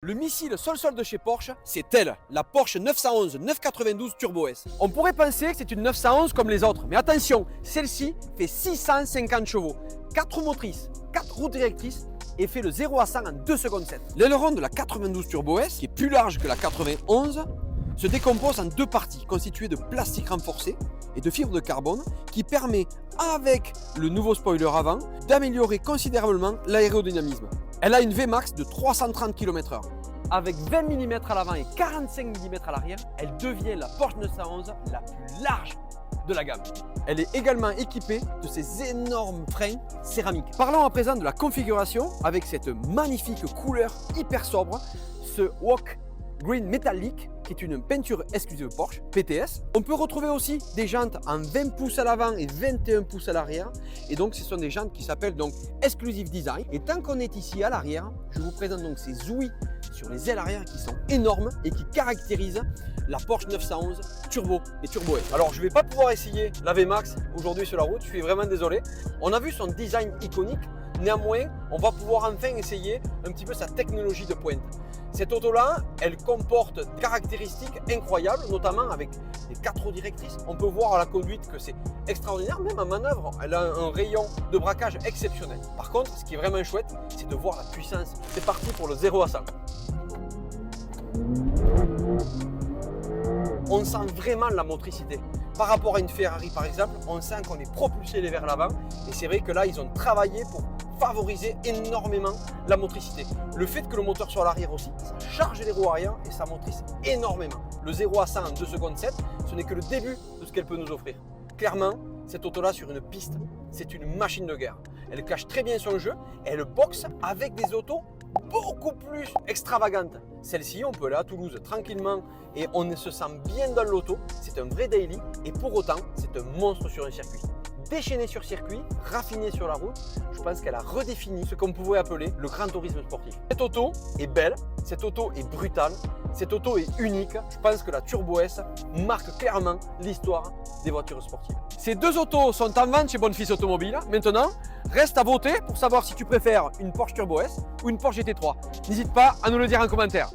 Le missile sol-sol de chez Porsche, c'est elle, la Porsche 911 992 Turbo S. On pourrait penser que c'est une 911 comme les autres, mais attention, celle-ci fait 650 chevaux, 4 motrices, 4 roues directrices et fait le 0 à 100 en 2 secondes 7. L'aileron de la 92 Turbo S, qui est plus large que la 91, se décompose en deux parties constituées de plastique renforcé et de fibre de carbone qui permet, avec le nouveau spoiler avant, d'améliorer considérablement l'aérodynamisme. Elle a une Vmax de 330 km/h. Avec 20 mm à l'avant et 45 mm à l'arrière, elle devient la Porsche 911 la plus large de la gamme. Elle est également équipée de ces énormes freins céramiques. Parlons à présent de la configuration avec cette magnifique couleur hyper sobre, ce Walk Green métallique qui est une peinture exclusive Porsche, PTS. On peut retrouver aussi des jantes en 20 pouces à l'avant et 21 pouces à l'arrière. Et donc ce sont des jantes qui s'appellent donc Exclusive Design. Et tant qu'on est ici à l'arrière, je vous présente donc ces ouïes sur les ailes arrière qui sont énormes et qui caractérisent la Porsche 911 Turbo et Turbo S. Alors je ne vais pas pouvoir essayer la VMAX aujourd'hui sur la route, je suis vraiment désolé. On a vu son design iconique, néanmoins on va pouvoir enfin essayer un petit peu sa technologie de pointe. Cette auto-là, elle comporte des caractéristiques incroyables, notamment avec les 4 roues directrices. On peut voir à la conduite que c'est extraordinaire, même en manœuvre, elle a un rayon de braquage exceptionnel. Par contre, ce qui est vraiment chouette, c'est de voir la puissance. C'est parti pour le 0 à 100. On sent vraiment la motricité. Par rapport à une Ferrari par exemple, on sent qu'on est propulsé vers l'avant. Et c'est vrai que là, ils ont travaillé pour favoriser énormément la motricité. Le fait que le moteur soit à l'arrière aussi, ça charge les roues arrière et ça motrice énormément. Le 0 à 100 en 2 secondes 7, ce n'est que le début de ce qu'elle peut nous offrir. Clairement, cette auto-là sur une piste, c'est une machine de guerre. Elle cache très bien son jeu, elle boxe avec des autos beaucoup plus extravagantes. Celle-ci, on peut aller à Toulouse tranquillement et on se sent bien dans l'auto. C'est un vrai daily et pour autant, c'est un monstre sur un circuit. Déchaînée sur circuit, raffinée sur la route, je pense qu'elle a redéfini ce qu'on pouvait appeler le grand tourisme sportif. Cette auto est belle, cette auto est brutale, cette auto est unique. Je pense que la Turbo S marque clairement l'histoire des voitures sportives. Ces deux autos sont en vente chez Bonfils Automobile. Maintenant, reste à voter pour savoir si tu préfères une Porsche Turbo S ou une Porsche GT3. N'hésite pas à nous le dire en commentaire.